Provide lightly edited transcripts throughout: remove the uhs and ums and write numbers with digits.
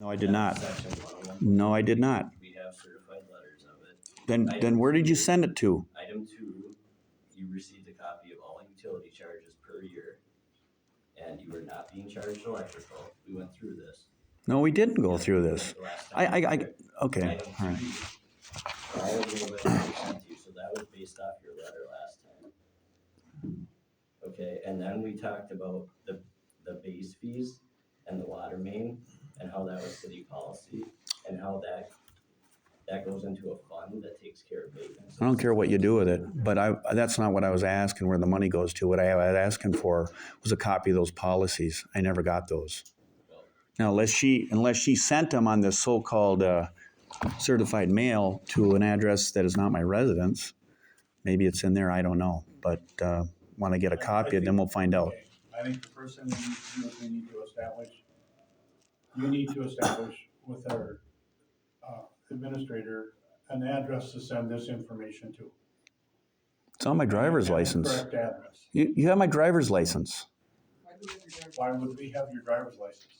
No, I did not. Section 101. No, I did not. We have certified letters of it. Then where did you send it to? Item 2, you received a copy of all utility charges per year, and you were not being charged electrical. We went through this. No, we didn't go through this. The last time. Okay, Item all right. 3, all of the limits were sent to you, so that was based off your letter last time. Okay, and then we talked about the base fees and the water main, and how that was city policy, and how that goes into a fund that takes care of maintenance. I don't care what you do with it, but that's not what I was asking, where the money goes to. What I was asking for was a copy of those policies. I never got those. Now, unless she sent them on this so-called certified mail to an address that is not my residence, maybe it's in there, I don't know. But want to get a copy, then we'll find out. Okay. I think the first thing we need to establish, you need to establish with our administrator an address to send this information to. It's on my driver's license. Correct address. You have my driver's license. Why would we have your driver's license?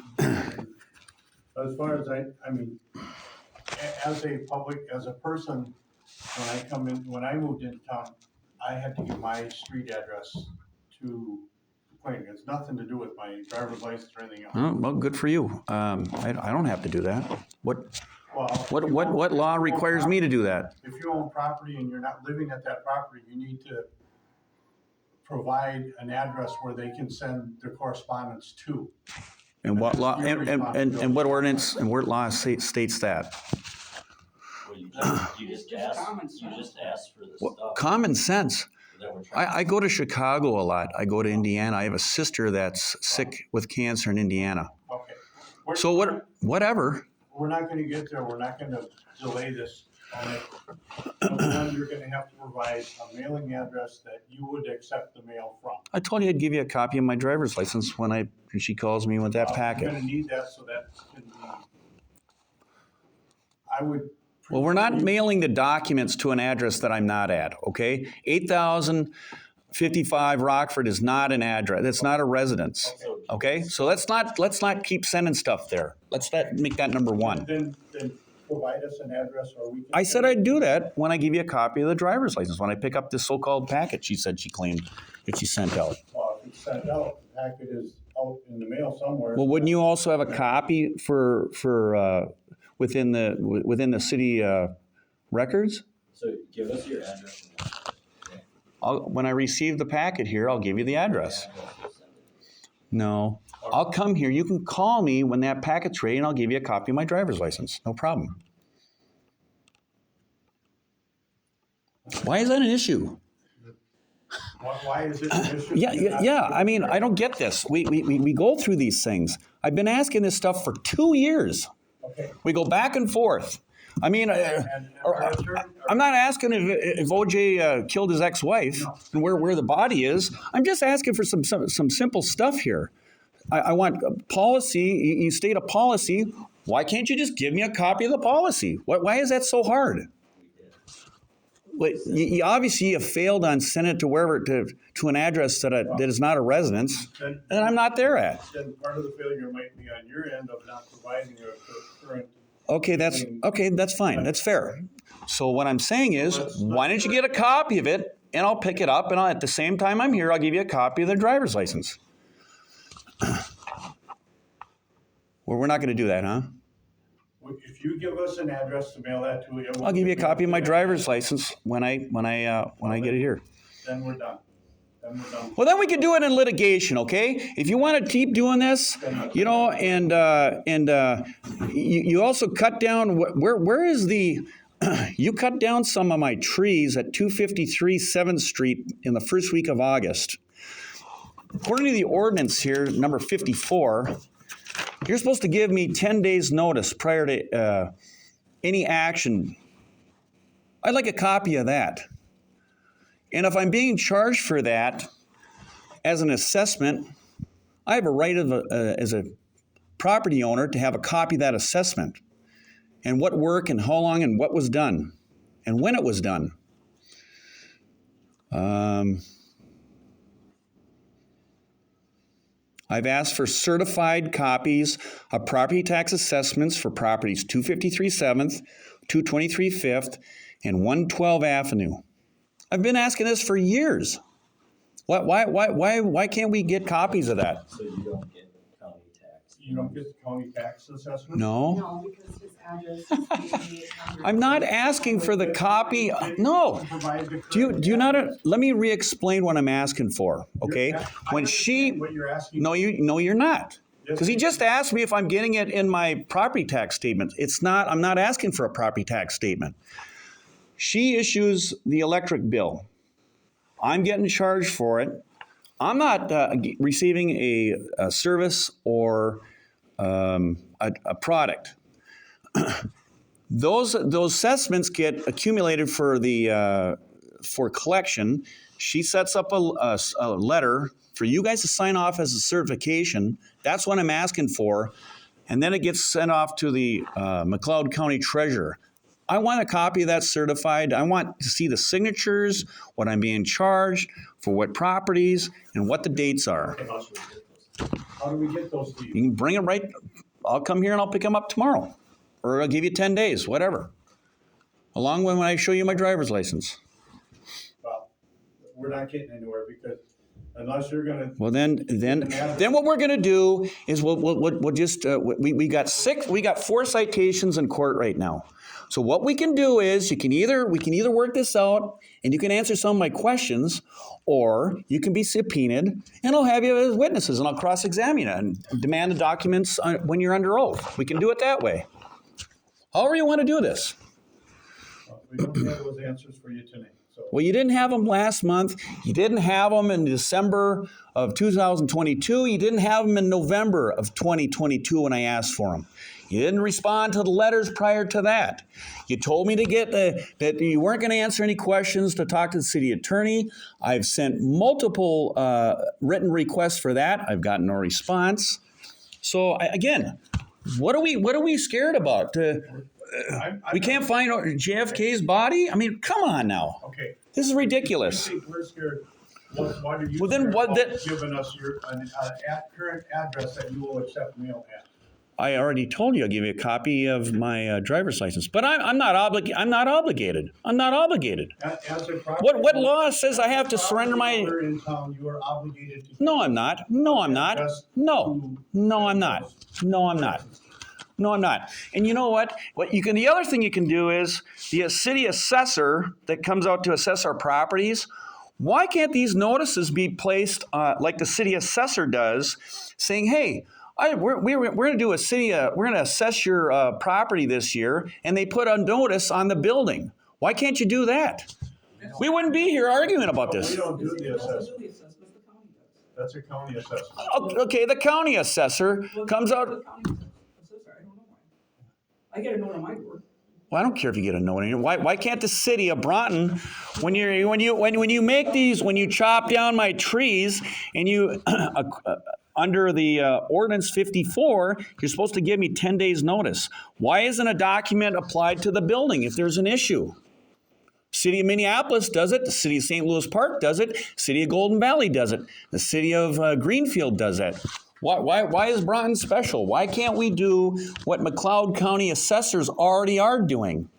As far as I mean, as a person, when I moved into town, I had to give my street address to planning. It's nothing to do with my driver's license or anything else. Oh, well, good for you. I don't have to do that. What law requires me to do that? If you own property and you're not living at that property, you need to provide an address where they can send their correspondence to. And what law, and what ordinance, and what law states that? Well, you just asked for this stuff. Common sense. that we're trying. I go to Chicago a lot. I go to Indiana. I have a sister that's sick with cancer in Indiana. Okay. So whatever. We're not gonna get there, we're not gonna delay this. Number one, you're gonna have to provide a mailing address that you would accept the mail from. I told you I'd give you a copy of my driver's license when she calls me with that You're packet. gonna need that so that can be, I would. Well, we're not mailing the documents to an address that I'm not at, okay? 8,055 Rockford is not an address. That's not a residence, okay? So let's not keep sending stuff there. Let's make that number one. Then provide us an address or we can. I said I'd do that when I give you a copy of the driver's license, when I pick up this so-called packet she claimed that she sent out. Well, if it's sent out, the packet is out in the mail somewhere. Well, wouldn't you also have a copy for within the city records? So give us your address. When I receive the packet here, I'll give you the address. No, I'll come here. You can call me when that packet's ready, and I'll give you a copy of my driver's license. No problem. Why is that an issue? Why is it an issue? Yeah. I mean, I don't get this. We go through these things. I've been asking this stuff for 2 years. Okay. We go back and forth. I mean, I'm not asking if OJ killed his ex-wife and where the body is. I'm just asking for some simple stuff here. I want a policy. You state a policy. Why can't you just give me a copy of the policy? Why is that so hard? You obviously have failed on sending it to wherever to an address that is not a residence, and I'm not there at. Then part of the failure might be on your end of not providing a current. Okay, that's fine. That's fair. So what I'm saying is, why don't you get a copy of it, and I'll pick it up, and at the same time I'm here, I'll give you a copy of the driver's license. Well, we're not going to do that, huh? If you give us an address to mail that to you, I'll give you a copy of my driver's license when I get it here. Then we're done. Well, then we can do it in litigation, okay? If you want to keep doing this, and you also cut down where is the you cut down some of my trees at 253 7th Street in the first week of August. According to the ordinance here, number 54, you're supposed to give me 10 days notice prior to any action. I'd like a copy of that. And if I'm being charged for that as an assessment, I have a right as a property owner to have a copy of that assessment and what work and how long and what was done and when it was done. I've asked for certified copies of property tax assessments for properties 253 7th, 223 5th, and 112 Avenue. I've been asking this for years. Why can't we get copies of that? So you don't get county tax. You don't get the county tax assessment? No. No, because his address is being made under. I'm not asking for the copy. No. Provide the Do correct you not? address. Let me re-explain what I'm asking for. Okay. I When understand she, what you're asking. no, you're not. Yes, Because he just asked me if I'm getting it in my property tax statement. It's not. I'm not asking for a property tax statement. She issues the electric bill. I'm getting charged for it. I'm not receiving a service or a product. Those assessments get accumulated for the for collection. She sets up a letter for you guys to sign off as a certification. That's what I'm asking for, and then it gets sent off to the McLeod County Treasurer. I want a copy of that certified. I want to see the signatures, what I'm being charged, for what properties, and what the dates are. How do we get those to You you? can bring them right. I'll come here and I'll pick them up tomorrow. Or I'll give you 10 days, whatever. Along with when I show you my driver's license. Well, we're not getting anywhere because unless you're gonna, Well, then what we're gonna do is we'll just we got 4 citations in court right now. So what we can do is we can either work this out and you can answer some of my questions, or you can be subpoenaed and I'll have you as witnesses and I'll cross-examine you and demand the documents when you're under oath. We can do it that way. However you want to do this. we don't have those answers for you tonight, so. Well, you didn't have them last month. You didn't have them in December of 2022. You didn't have them in November of 2022 when I asked for them. You didn't respond to the letters prior to that. You told me to get that you weren't going to answer any questions to talk to the city attorney. I've sent multiple written requests for that. I've gotten no response. So again, what are we scared about? We can't find JFK's body? I mean, come on now. Okay. This is ridiculous. You think we're scared? What are you Well, then scared what about the- giving us your current address that you will accept mail at? I already told you I'll give you a copy of my driver's license, but I'm not obligated. I'm not obligated. As a property What owner- law says I have to surrender my? property owner in town, you are obligated to. No, I'm not. No, I'm not. No, no, I'm not. No, I'm not. No, I'm not. And you know what? The other thing you can do is the city assessor that comes out to assess our properties. Why can't these notices be placed like the city assessor does, saying, "Hey, we're going to do a city. We're going to assess your property this year," and they put a notice on the building. Why can't you do that? We wouldn't be here arguing about We this. don't do the They also assessment. do the assessment, the county does. That's a county assessment. Okay, the county assessor Well, comes the out. county assessor, I don't know why. I get a note on my door. Well, I don't care if you get a note in here. Why can't the city of Broughton, when you make these, when you chop down my trees and you under the ordinance 54, you're supposed to give me 10 days notice. Why isn't a document applied to the building if there's an issue? City of Minneapolis does it. The city of St. Louis Park does it. City of Golden Valley does it. The city of Greenfield does it. Why is Broughton special? Why can't we do what McLeod County assessors already are doing?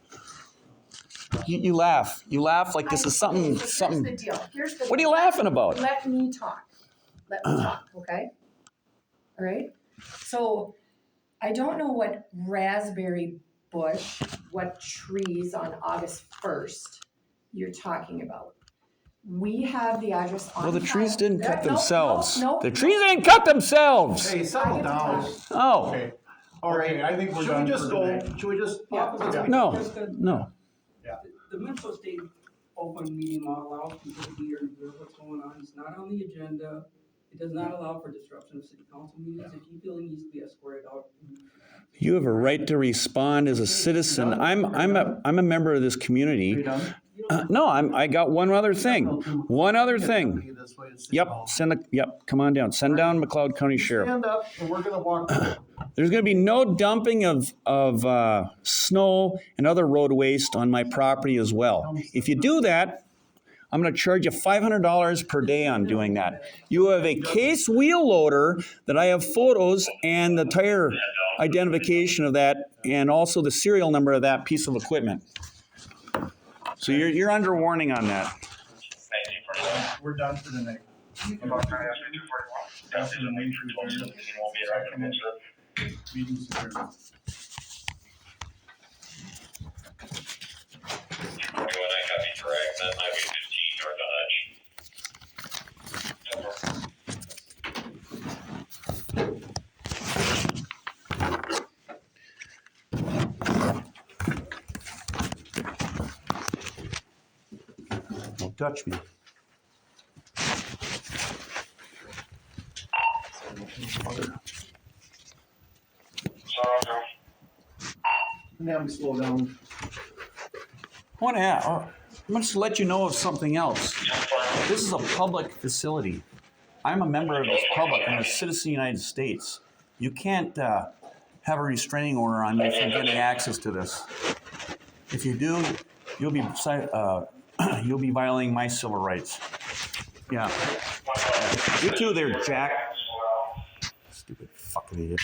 You laugh. You laugh like this is something. Here's the deal. What are you laughing about? Let me talk. Okay? All right? So I don't know what raspberry bush, what trees on August 1st you're talking about. We have the address on Well, the trees file. didn't cut No, themselves. no, The trees didn't cut themselves. Hey, settle down. Oh, Okay. All right, Okay, I think we're should done we just for go, today. should we just? Yeah. Yeah. no, Just the- no. The Minnesota State open meeting law allows people to be here and hear what's going on. It's not on the agenda. It does not allow for disruption of city council meetings. If you feel it needs to be escorted out. You have a right to respond as a citizen. I'm a member of this Are you community. done? No, I got one other thing. One other thing. This way it's City Yep, Hall. come on down. Send down McLeod County Sheriff. Stand up and we're gonna walk. There's going to be no dumping of snow and other road waste on my property as well. If you do that, I'm going to charge you $500 per day on doing that. You have a case wheel loader that I have photos and the tire identification of that and also the serial number of that piece of equipment. So you're under warning on that. We're done for the night. After the meeting adjourned, meeting's adjourned. Correct, that might be 15 or Dodge. Don't touch me. And have them slow down. I'm going to let you know of something else. This is a public facility. I'm a member of this public. I'm a citizen of the United States. You can't have a restraining order on me from getting access to this. If you do, you'll be violating my civil rights. Yeah. You too there, Jack. Stupid fucking idiot.